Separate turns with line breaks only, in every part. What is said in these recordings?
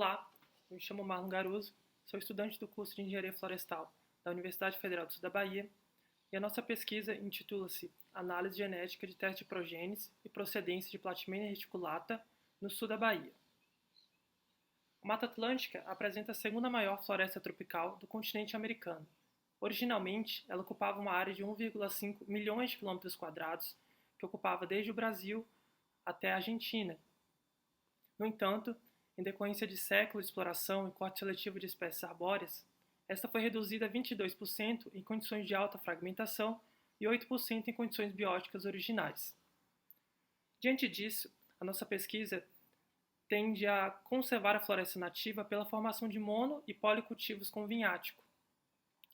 Olá, eu me chamo Marlon Garuso, sou estudante do curso de Engenharia Florestal da Universidade Federal do Sul da Bahia e a nossa pesquisa intitula-se Análise Genética de Teste de Progênese e Procedência de Platimenia reticulata no sul da Bahia. A Mata Atlântica apresenta a segunda maior floresta tropical do continente americano. Originalmente, ela ocupava uma área de 1,5 milhões de quilômetros quadrados, que ocupava desde o Brasil até a Argentina. No entanto, em decorrência de séculos de exploração e corte seletivo de espécies arbóreas, esta foi reduzida a 22% em condições de alta fragmentação e 8% em condições bióticas originais. Diante disso, a nossa pesquisa tende a conservar a floresta nativa pela formação de mono- e policultivos com vinhático,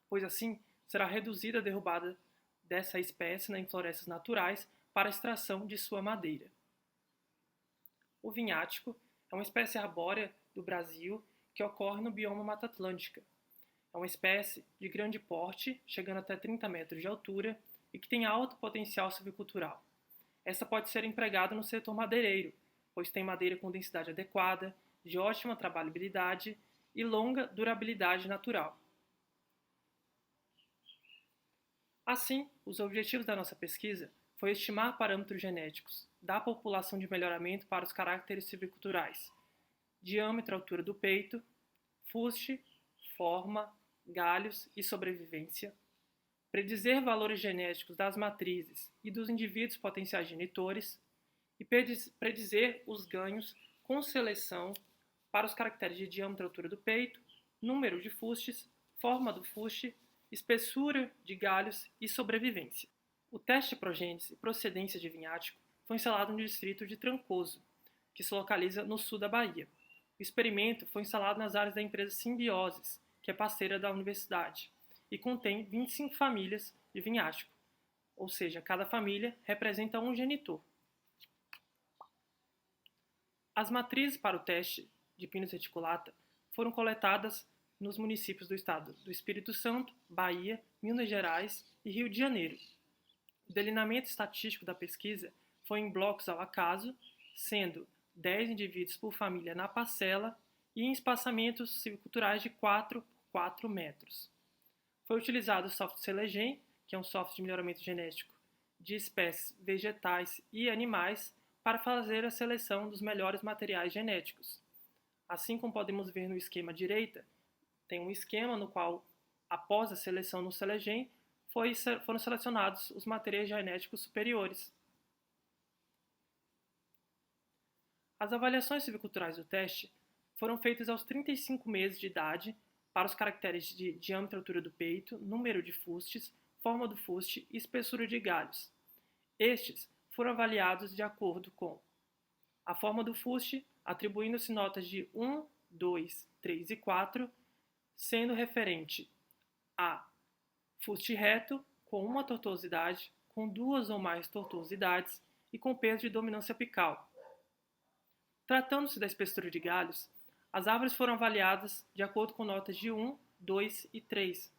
pois assim será reduzida a derrubada dessa espécie em florestas naturais para a extração de sua madeira. O vinhático é uma espécie arbórea do Brasil que ocorre no bioma Mata Atlântica. É uma espécie de grande porte, chegando até 30 metros de altura, e que tem alto potencial silvicultural. Esta pode ser empregada no setor madeireiro, pois tem madeira com densidade adequada, de ótima trabalhabilidade e longa durabilidade natural. Assim, os objetivos da nossa pesquisa foi estimar parâmetros genéticos da população de melhoramento para os caracteres silviculturais: diâmetro e altura do peito, fuste, forma, galhos e sobrevivência, predizer valores genéticos das matrizes e dos indivíduos potenciais genitores e predizer os ganhos com seleção para os caracteres de diâmetro e altura do peito, número de fustes, forma do fuste, espessura de galhos e sobrevivência. O teste de progênese e procedência de vinhático foi instalado no distrito de Trancoso, que se localiza no sul da Bahia. O experimento foi instalado nas áreas da empresa Simbioses, que é parceira da universidade, e contém 25 famílias de vinhático, ou seja, cada família representa um genitor. As matrizes para o teste de Pinus reticulata foram coletadas nos municípios do estado do Espírito Santo, Bahia, Minas Gerais e Rio de Janeiro. O delineamento estatístico da pesquisa foi em blocos ao acaso, sendo 10 indivíduos por família na parcela e em espaçamentos silviculturais de 4 por 4 metros. Foi utilizado o software Selegen, que é um software de melhoramento genético de espécies vegetais e animais, para fazer a seleção dos melhores materiais genéticos. Assim como podemos ver no esquema à direita, tem um esquema no qual, após a seleção no Selegen, foram selecionados os materiais genéticos superiores. As avaliações silviculturais do teste foram feitas aos 35 meses de idade para os caracteres de diâmetro e altura do peito, número de fustes, forma do fuste e espessura de galhos. Estes foram avaliados de acordo com a forma do fuste, atribuindo-se notas de 1, 2, 3 e 4, sendo referente a fuste reto, com uma tortuosidade, com duas ou mais tortuosidades e com peso de dominância apical. Tratando-se da espessura de galhos, as árvores foram avaliadas de acordo com notas de 1, 2 e 3,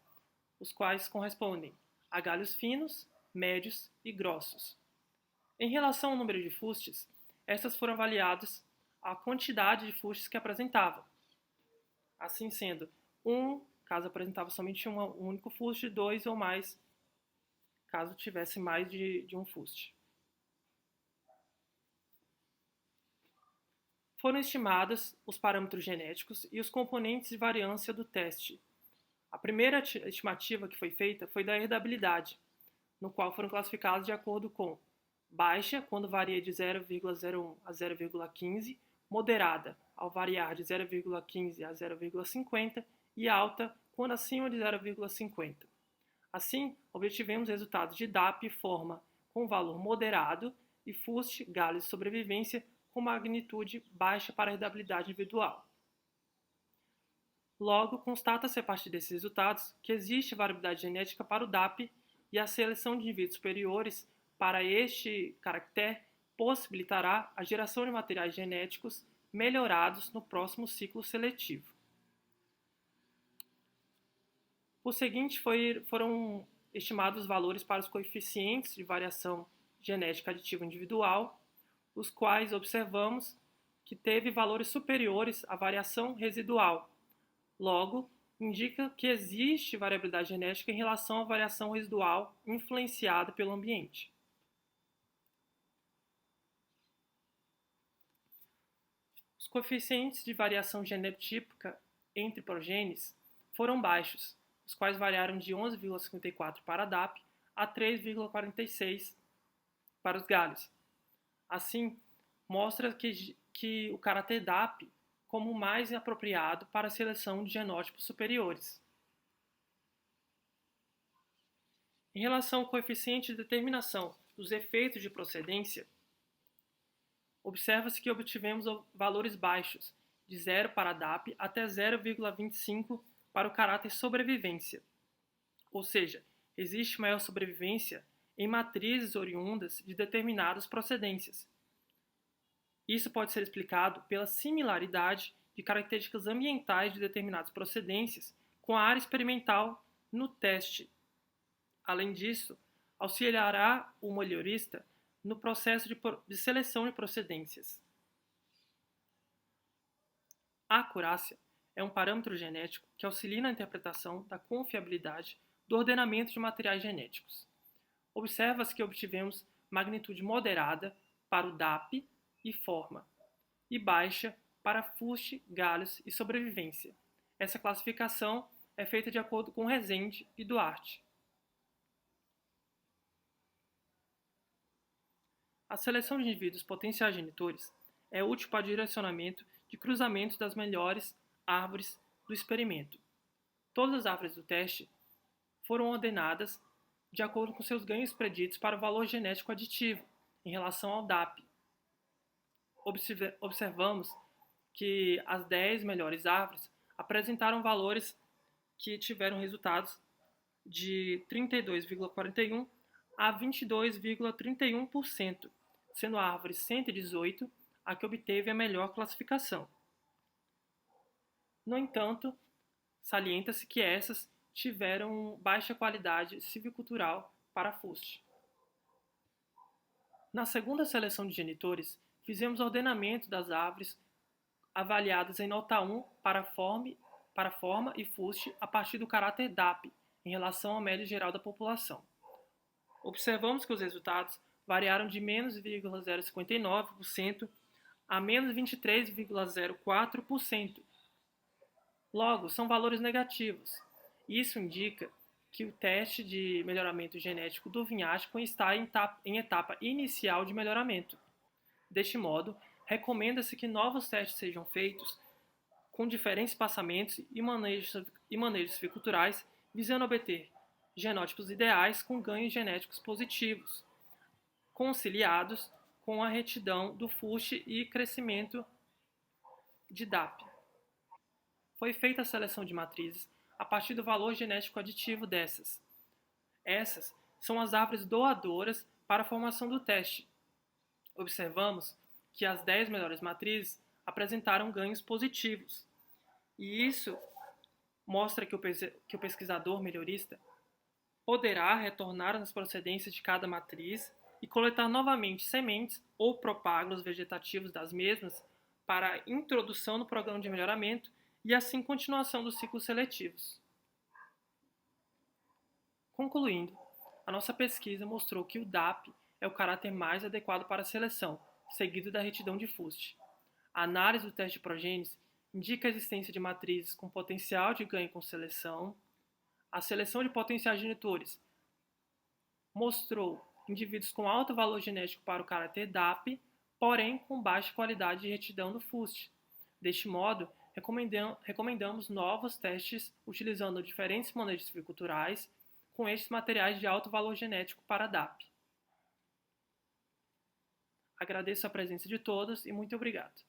os quais correspondem a galhos finos, médios e grossos. Em relação ao número de fustes, estas foram avaliadas a quantidade de fustes que apresentavam. Assim sendo, 1, caso apresentava somente um único fuste, 2 ou mais, caso tivesse mais de um fuste. Foram estimados os parâmetros genéticos e os componentes de variância do teste. A primeira estimativa que foi feita foi da herdabilidade, no qual foram classificados de acordo com baixa, quando varia de 0,01 a 0,15, moderada, ao variar de 0,15 a 0,50, e alta, quando acima de 0,50. Assim, obtivemos resultados de DAP e forma com valor moderado e fuste, galhos e sobrevivência com magnitude baixa para a herdabilidade individual. Logo, constata-se a partir desses resultados que existe variabilidade genética para o DAP e a seleção de indivíduos superiores para este caractere possibilitará a geração de materiais genéticos melhorados no próximo ciclo seletivo. Por seguinte, foram estimados os valores para os coeficientes de variação genética aditiva individual, os quais observamos que teve valores superiores à variação residual. Logo, indica que existe variabilidade genética em relação à variação residual influenciada pelo ambiente. Os coeficientes de variação genotípica entre progenes foram baixos, os quais variaram de 11,54 para a DAP a 3,46 para os galhos. Assim, mostra que o caráter DAP como mais apropriado para a seleção de genótipos superiores. Em relação ao coeficiente de determinação dos efeitos de procedência, observa-se que obtivemos valores baixos, de 0 para a DAP até 0,25 para o caráter sobrevivência. Ou seja, existe maior sobrevivência em matrizes oriundas de determinadas procedências. Isso pode ser explicado pela similaridade de características ambientais de determinadas procedências com a área experimental no teste. Além disso, auxiliará o melhorista no processo de seleção de procedências. A acurácia é um parâmetro genético que auxilia na interpretação da confiabilidade do ordenamento de materiais genéticos. Observa-se que obtivemos magnitude moderada para o DAP e forma, e baixa para fuste, galhos e sobrevivência. Essa classificação é feita de acordo com Rezende e Duarte. A seleção de indivíduos potenciais genitores é útil para o direcionamento de cruzamentos das melhores árvores do experimento. Todas as árvores do teste foram ordenadas de acordo com seus ganhos preditos para o valor genético aditivo em relação ao DAP. Observamos que as 10 melhores árvores apresentaram valores que tiveram resultados de 32,41% a 22,31%, sendo a árvore 118 a que obteve a melhor classificação. No entanto, salienta-se que essas tiveram baixa qualidade silvicultural para fuste. Na segunda seleção de genitores, fizemos ordenamento das árvores avaliadas em nota 1 para forma e fuste a partir do caráter DAP, em relação à média geral da população. Observamos que os resultados variaram de menos 0,059% a menos 23,04%. Logo, são valores negativos. Isso indica que o teste de melhoramento genético do vinhático está em etapa inicial de melhoramento. Deste modo, recomenda-se que novos testes sejam feitos com diferentes passamentos e manejos silviculturais, visando obter genótipos ideais com ganhos genéticos positivos, conciliados com a retidão do fuste e crescimento de DAP. Foi feita a seleção de matrizes a partir do valor genético aditivo dessas. Essas são as árvores doadoras para a formação do teste. Observamos que as 10 melhores matrizes apresentaram ganhos positivos. E isso mostra que o pesquisador melhorista poderá retornar nas procedências de cada matriz e coletar novamente sementes ou propágulos vegetativos das mesmas para a introdução no programa de melhoramento e assim continuação dos ciclos seletivos. Concluindo, a nossa pesquisa mostrou que o DAP é o caráter mais adequado para a seleção, seguido da retidão de fuste. A análise do teste de progênies indica a existência de matrizes com potencial de ganho com seleção. A seleção de potenciais genitores mostrou indivíduos com alto valor genético para o caráter DAP, porém com baixa qualidade de retidão do fuste. Deste modo, recomendamos novos testes utilizando diferentes manejos silviculturais com estes materiais de alto valor genético para DAP. Agradeço a presença de todos e muito obrigado.